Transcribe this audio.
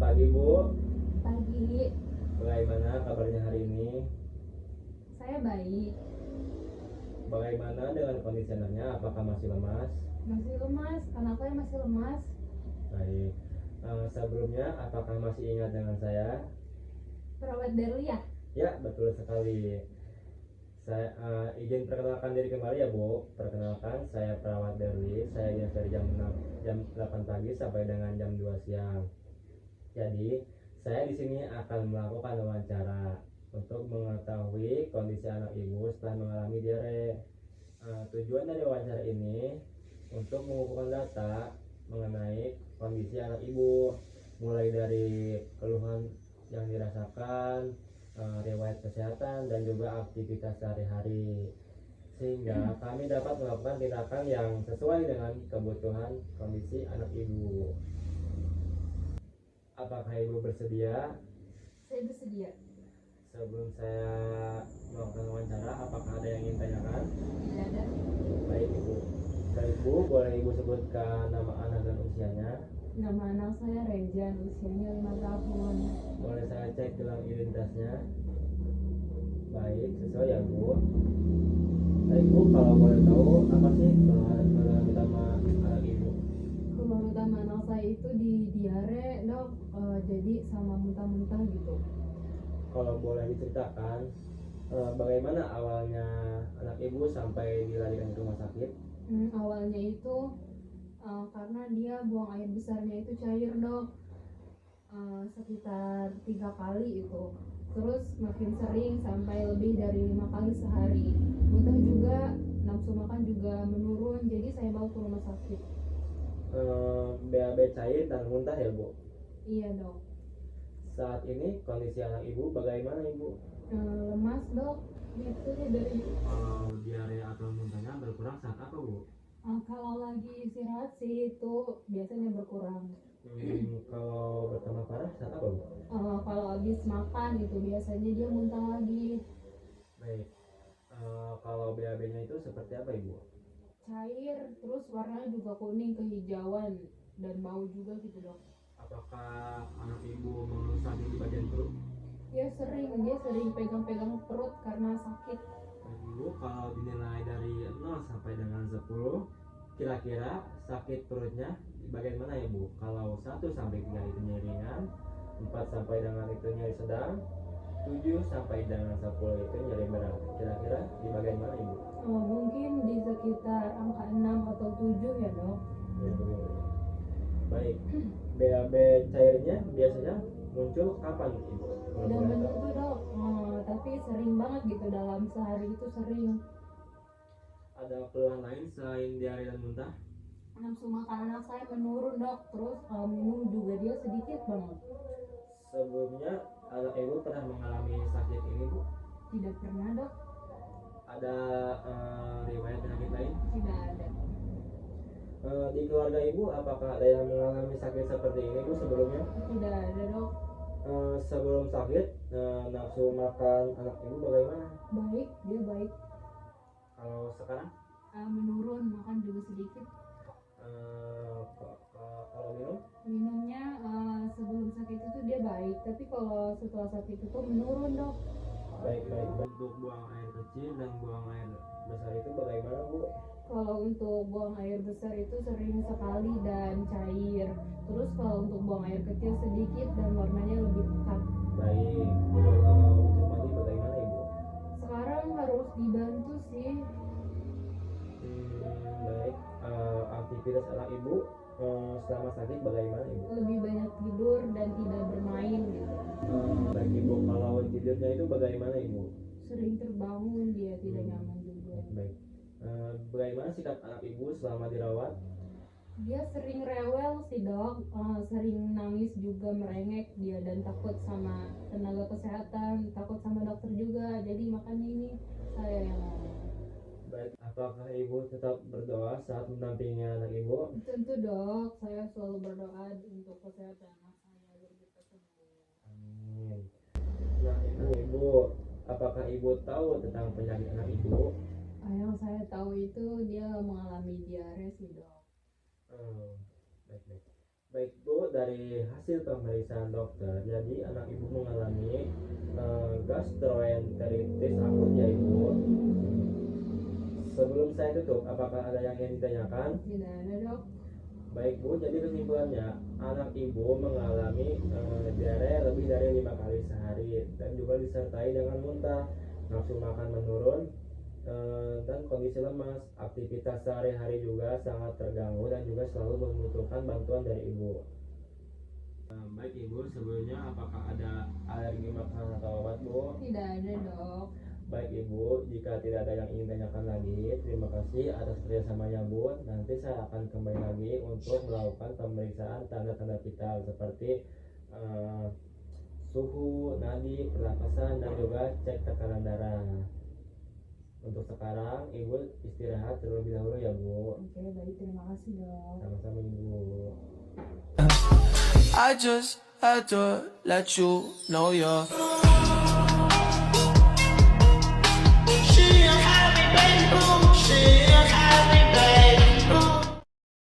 Pagi Bu, Pagi, bagaimana kabarnya hari ini? saya baik. Bagaimana dengan kondisi anaknya? Apakah masih lemas? Masih lemas, anak saya masih lemas. Baik. Sebelumnya, apakah masih ingat dengan saya? Perawat Derli ya? Ya, betul sekali. Saya izin perkenalkan diri kembali ya Bu. Perkenalkan, saya perawat Derli. Saya dinas dari jam 8 pagi sampai dengan jam 2 siang. Jadi, saya di sini akan melakukan wawancara untuk mengetahui kondisi anak ibu setelah mengalami diare. Tujuan dari wawancara ini untuk mengumpulkan data mengenai kondisi anak ibu, mulai dari keluhan yang dirasakan, riwayat kesehatan, dan juga aktivitas sehari-hari, sehingga kami dapat melakukan tindakan yang sesuai dengan kebutuhan kondisi anak ibu. Apakah ibu bersedia? Saya bersedia. Sebelum saya melakukan wawancara, apakah ada yang ingin tanyakan? Tidak ada. Baik ibu. Baik bu, boleh ibu sebutkan nama anak dan usianya? Nama anak saya Rejan, usianya 5 tahun. Boleh saya cek gelang identitasnya? Baik, sesuai ya bu. Baik bu, kalau boleh tahu apa sih keluhan utama anak ibu? Keluhan utama anak saya itu di diare, dok. Jadi sama muntah-muntah gitu. Kalau boleh diceritakan, bagaimana awalnya anak ibu sampai dilarikan ke rumah sakit? Awalnya itu karena dia buang air besarnya itu cair, dok. Sekitar 3 kali itu. Terus makin sering sampai lebih dari 5 kali sehari. Muntah juga, nafsu makan juga menurun. Jadi saya bawa ke rumah sakit. BAB cair dan muntah ya bu. Iya, dok. Saat ini kondisi anak ibu bagaimana ibu? Lemas, dok. Biasanya dari Diare atau muntahnya berkurang saat apa bu? kalau lagi istirahat sih itu biasanya berkurang. Kalau bertambah parah saat apa bu? Kalau habis makan itu biasanya dia muntah lagi. Baik. Kalau BAB-nya itu seperti apa ibu? Cair, terus warnanya juga kuning kehijauan dan bau juga gitu, dok. Apakah anak ibu mengeluh sakit di bagian perut? Dia sering pegang-pegang perut karena sakit. Baik ibu, kalau dinilai dari 0 sampai dengan 10, kira-kira sakit perutnya di bagian mana ya bu? Kalau 1 sampai 3 itu nyeri ringan, 4 sampai dengan itu nyeri sedang, 7 sampai dengan 10 itu nyeri berat. Kira-kira di bagian mana ibu? Mungkin di sekitar angka 6 atau 7 ya, dok. Ya, begini. Baik. BAB cairnya biasanya muncul kapan ibu? Kalau Tidak boleh tahu. menentu, dok. Tapi sering banget gitu, dalam sehari itu sering. Ada keluhan lain selain diare dan muntah? Nafsu makan anak saya menurun, dok. Terus minum juga dia sedikit banget. Sebelumnya anak ibu pernah mengalami sakit ini bu? Tidak pernah, dok. Ada riwayat penyakit lain? Tidak ada. Di keluarga ibu apakah ada yang mengalami sakit seperti ini bu sebelumnya? Tidak ada, dok. Sebelum sakit, nafsu makan anak ibu bagaimana? Baik, dia baik. Kalau sekarang? Menurun, makan juga sedikit. Kalau minum? Minumnya sebelum sakit itu dia baik, tapi kalau setelah sakit itu menurun, dok. Baik. Untuk buang air kecil dan buang air besar itu bagaimana bu? Kalau untuk buang air besar itu sering sekali dan cair. Terus kalau untuk buang air kecil sedikit dan warnanya lebih pekat. Baik. Kalau untuk mandi bagaimana ibu? Sekarang harus dibantu sih. Baik. Aktivitas anak ibu selama sakit bagaimana ibu? Lebih banyak tidur dan tidak bermain gitu. Baik ibu, kalau tidurnya itu bagaimana ibu? Sering terbangun, dia tidak nyaman juga. Baik. Bagaimana sikap anak ibu selama dirawat? Dia sering rewel sih, dok. Sering nangis juga, merengek dia, dan takut sama tenaga kesehatan, takut sama dokter juga. Jadi makanya ini saya yang ngomong. Baik. Apakah ibu tetap berdoa saat mendampingi anak ibu? Tentu, dok, saya selalu berdoa untuk kesehatan anak saya agar kita sembuh. Amin. Nah itu ibu, apakah ibu tahu tentang penyakit anak ibu? Yang saya tahu itu dia mengalami diare sih, dok. Baik. Baik Bu, dari hasil pemeriksaan dokter, jadi anak Ibu mengalami gastroenteritis akut ya Ibu. Sebelum saya tutup, apakah ada yang ingin ditanyakan? Tidak ada dok. Baik Bu, jadi kesimpulannya anak Ibu mengalami diare lebih dari 5 kali sehari dan juga disertai dengan muntah, nafsu makan menurun, dan kondisi lemas. Aktivitas sehari-hari juga sangat terganggu dan juga selalu membutuhkan bantuan dari Ibu. Baik Ibu, sebelumnya apakah ada alergi makanan atau obat Bu? Tidak ada dok. Baik Ibu, jika tidak ada yang ingin tanyakan lagi, terima kasih atas kerjasamanya Bu. Nanti saya akan kembali lagi untuk melakukan pemeriksaan tanda-tanda vital seperti suhu, nadi, pernapasan, dan juga cek tekanan darah. Untuk sekarang Ibu istirahat terlebih dahulu ya Bu. Oke baik, terima kasih dok. Sama-sama Ibu. I just had to let you know you're